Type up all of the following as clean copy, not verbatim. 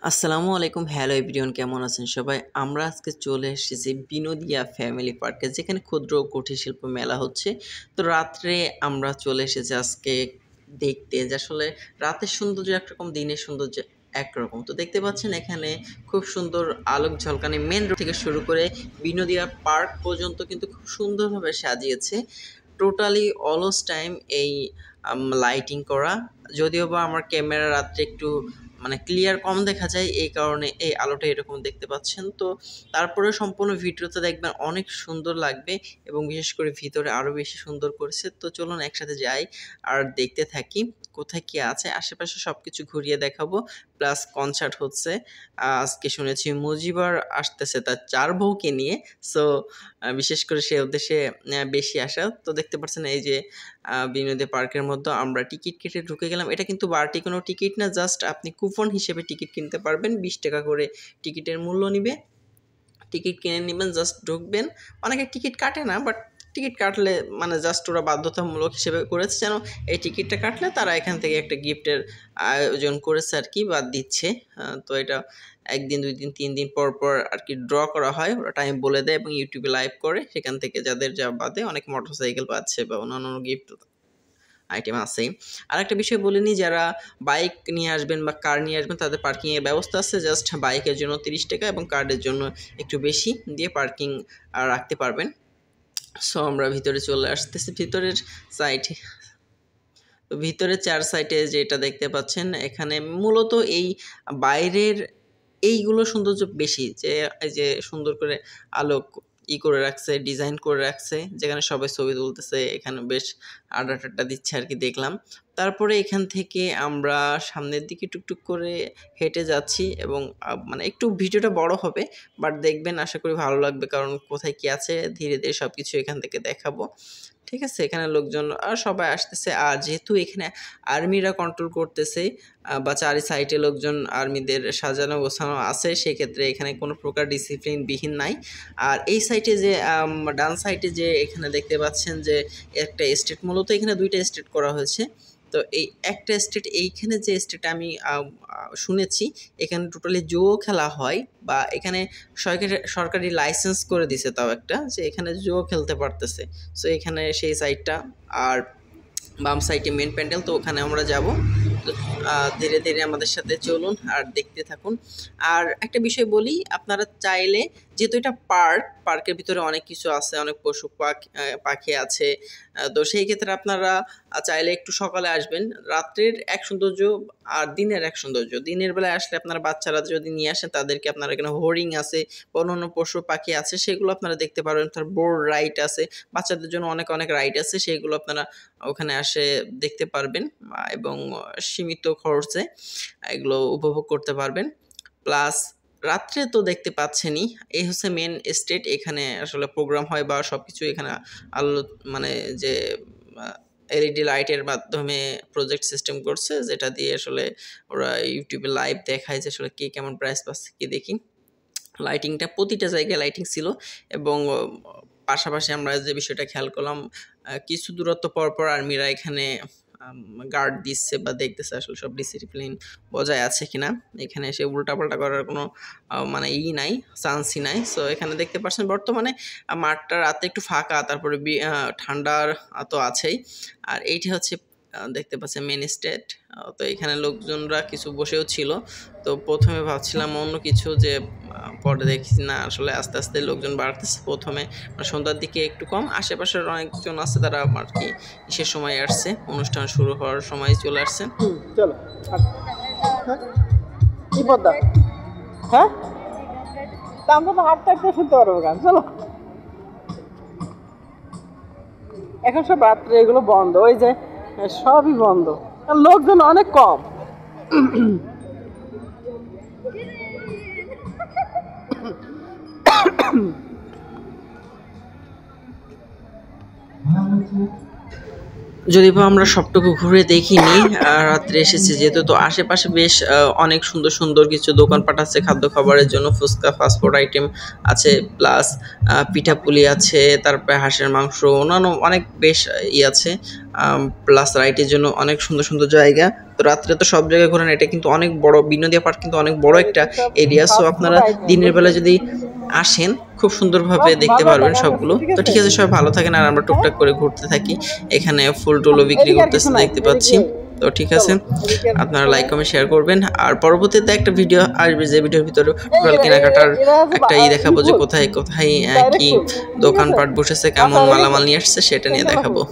আসসালামু আলাইকুম, hello everyone, কেমন আছেন সবাই? আমরা আজকে চলে এসেছি বিনোদিয়া ফ্যামিলি পার্কে, যেখানে ক্ষুদ্র ও কুটির শিল্প মেলা হচ্ছে। তো রাত্রে আমরা চলে এসেছি আজকে দেখতে যে আসলে রাতের সৌন্দর্য একরকম, দিনের সৌন্দর্য একরকম। তো দেখতে পাচ্ছেন এখানে খুব সুন্দর আলোক ঝলকানি মেন রোড থেকে শুরু করে বিনোদিয়া পার্ক পর্যন্ত কিন্তু খুব সুন্দরভাবে সাজিয়েছে। টোটালি অলস টাইম এই লাইটিং করা। যদিও বা আমার ক্যামেরা রাত্রে একটু ক্লিয়ার কম দেখা যায়, এই কারণে এই আলোটা এরকম দেখতে পাচ্ছেন। তো তারপরে সম্পূর্ণ ভিডিওতে দেখবেন অনেক সুন্দর লাগবে, এবং বিশেষ করে ভিতরে আরও বেশি সুন্দর করেছে। তো চলুন একসাথে যাই আর দেখতে থাকি কোথায় কি আছে। আশেপাশে সব কিছু ঘুরিয়ে দেখাবো, প্লাস কনসার্ট হচ্ছে। আজকে শুনেছি মুজিবার আসতেছে তার 4 বউকে নিয়ে। সো বিশেষ করে সে উদ্দেশ্যে বেশি আসা। তো দেখতে পাচ্ছেন এই যে বিনোদী পার্কের মধ্যে আমরা টিকিট কেটে ঢুকে গেলাম। এটা কিন্তু বাড়তি কোনো টিকিট না, জাস্ট আপনি কুপন হিসেবে টিকিট কিনতে পারবেন। 20 টাকা করে টিকিটের মূল্য নিবে। টিকিট কিনে নেবেন, জাস্ট ঢুকবেন। অনেকে টিকিট কাটে না, বাট টিকিট কাটলে জাস্ট ওরা বাধ্যতামূলক হিসেবে করেছে, যেন এই টিকিটটা কাটলে তারা এখান থেকে একটা গিফটের আয়োজন করেছে আর কি, বা দিচ্ছে। তো এটা 1 দিন 2 দিন 3 দিন পর পর আর কি ড্র করা হয়, ওরা টাইম বলে দেয় এবং ইউটিউবে লাইভ করে। সেখান থেকে যাদের যা বাদে অনেক মোটরসাইকেল পাচ্ছে বা অন্যান্য গিফট আইটেম আছেই। আরেকটা বিষয় বলে নিই, যারা বাইক নিয়ে আসবেন বা কার নিয়ে আসবেন তাদের পার্কিংয়ের ব্যবস্থা আছে। জাস্ট বাইকের জন্য 30 টাকা এবং কারের জন্য একটু বেশি দিয়ে পার্কিং রাখতে পারবেন। সো আমরা ভিতরে চলে আসতেছি, ভিতরের সাইডে। তো ভিতরে 4 সাইডে যেটা দেখতে পাচ্ছেন, এখানে মূলত এই বাইরের এইগুলো সৌন্দর্য বেশি, যে এই যে সুন্দর করে আলোক করে রাখছে, ডিজাইন করে রাখছে, যেখানে সবাই ছবি তুলতেছে। এখানে বেশ আড্ডা দিচ্ছে আর কি, দেখলাম। তারপরে এখান থেকে আমরা সামনের দিকে টুকটুক করে হেঁটে যাচ্ছি, এবং একটু ভিডিওটা বড় হবে, বাট দেখবেন, আশা করি ভালো লাগবে, কারণ কোথায় কি আছে ধীরে ধীরে সব কিছু এখান থেকে দেখাবো। ঠিক আছে, এখানে লোকজন আর সবাই আসতেছে। আর যেহেতু এখানে আর্মিরা কন্ট্রোল করতেছে, বা চারি সাইডে লোকজন আর্মিদের সাজানো গোছানো আছে, সেক্ষেত্রে এখানে কোনো প্রকার ডিসিপ্লিনবিহীন নাই। আর এই সাইডে যে ডান সাইডে যে এখানে দেখতে পাচ্ছেন যে একটা এস্টেট, মূলত এখানে 2টা এস্টেট করা হয়েছে। তো এই একটা এস্টেট, এইখানে যে এস্টেটে আমি শুনেছি এখানে টোটালি জুয়ো খেলা হয়, বা এখানে সরকারি লাইসেন্স করে দিছে, তাও একটা, যে এখানে জুয়ো খেলতে পারতেছে। সো এখানে সেই সাইডটা। আর বাম সাইডে মেন প্যান্ডেল, তো ওখানে আমরা যাব। তো ধীরে ধীরে আমাদের সাথে চলুন আর দেখতে থাকুন। আর একটা বিষয় বলি, আপনারা চাইলে, যেহেতু এটা পার্কের ভিতরে অনেক কিছু আছে, অনেক পশু পাখি আছে, তো সেই ক্ষেত্রে আপনারা চাইলে একটু সকালে আসবেন। রাত্রের এক সৌন্দর্য আর দিনের এক সৌন্দর্য। দিনের বেলায় আসলে আপনারা বাচ্চারা যদি নিয়ে আসেন, তাদেরকে আপনারা এখানে হরিণ আছে, অন্যান্য পশু পাখি আছে, সেগুলো আপনারা দেখতে পারবেন। তার বোট রাইড আছে, বাচ্চাদের জন্য অনেক অনেক রাইড আছে, সেগুলো আপনারা ওখানে আসে দেখতে পারবেন, এবং সীমিত খরচে এগুলো উপভোগ করতে পারবেন। প্লাস রাত্রে তো দেখতে পাচ্ছেনই, এই হচ্ছে মেন স্টেট। এখানে আসলে প্রোগ্রাম হয় বা সব কিছু এখানে আলো, যে এলইডি লাইটের মাধ্যমে প্রজেক্ট সিস্টেম করছে, যেটা দিয়ে আসলে ওরা ইউটিউবে লাইভ দেখায় যে আসলে কে কেমন প্রাইস পাচ্ছে কি দেখি। লাইটিংটা প্রতিটা জায়গায় লাইটিং ছিল, এবং পাশাপাশি আমরা যে বিষয়টা খেয়াল করলাম, কিছু দূরত্ব পর পর আর্মিরা এখানে গার্ড দিচ্ছে বা দেখতেছে আসলে সব ডিসিপ্লিন বজায় আছে কিনা। এখানে এসে উল্টাপাল্টা করার কোনো নাই, চান্সই নাই। সো এখানে দেখতে পাচ্ছেন বর্তমানে মাঠটা রাতে একটু ফাঁকা, তারপরে ঠান্ডার তো আছেই। আর এইটা হচ্ছে দেখতে পাচ্ছেন মেন স্টেট। তো এখানে লোকজনরা কিছু বসেও ছিল। তো প্রথমে ভাবছিলাম অন্য কিছু, যে পরে দেখি না, আসলে আস্তে আস্তে লোকজন বাড়তেছে। প্রথমে সন্ধ্যার দিকে একটু কম, আশেপাশের অনেকজন আছে, তারা আর কি কিসের সময় আসছে, অনুষ্ঠান শুরু হওয়ার সময় চলে আসছে। চলো কি পদ্মা, হ্যাঁ তা আমরা তো হাঁটতে হাঁটতে শুনতে পারবো গান। চলো, এখন সব রাত্রে এগুলো বন্ধ, ওই যে সবই বন্ধ, লোকজন অনেক কম। যদিও বা আমরা সবটুকু ঘুরে দেখিনি, রাত্রে এসেছি যেহেতু, তো আশেপাশে বেশ অনেক সুন্দর সুন্দর কিছু দোকানপাট আছে খাদ্য খাবারের জন্য, ফুচকা ফাস্টফুড আইটেম আছে, প্লাস পিঠাপুলি আছে, তারপরে হাঁসের মাংস, অন্যান্য অনেক বেশ আছে, প্লাস রাইটের জন্য অনেক সুন্দর সুন্দর জায়গা। তো রাত্রে তো সব জায়গায় ঘোরেন, এটা কিন্তু অনেক বড়, বিনোদিয়া পার্ক কিন্তু অনেক বড় একটা এরিয়া। সো আপনারা দিনের বেলা যদি আসেন খুব সুন্দরভাবে দেখতে পারবেন সবগুলো। তো ঠিক আছে, সবাই ভালো থাকেন, আর আমরা টুকটাক করে ঘুরতে থাকি। এখানে ফুল টুলও বিক্রি করতেছে দেখতে পাচ্ছি। তো ঠিক আছে, আপনারা লাইক কমেন্ট শেয়ার করবেন। আর পরবর্তীতে একটা ভিডিও আসবে, যে ভিডিওর ভিতরে টোটাল কেনাকাটার একটা দেখাবো, যে কোথায় কোথায় কি দোকানপাট বসেছে, কেমন মালামাল নিয়ে আসছে, সেটা নিয়ে দেখাবো।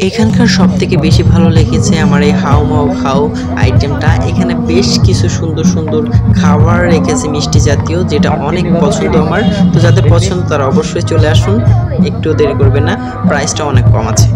এখানকার সব থেকে বেশি ভালো লেগেছে আমার এই হাউ মাউ খাও আইটেমটা। এখানে বেশ কিছু সুন্দর সুন্দর খাবার রেখেছে মিষ্টি জাতীয়, যেটা অনেক পছন্দ আমার। তো যাদের পছন্দ তারা অবশ্যই চলে আসুন, একটু দেরি করবেন না, প্রাইসটা অনেক কম আছে।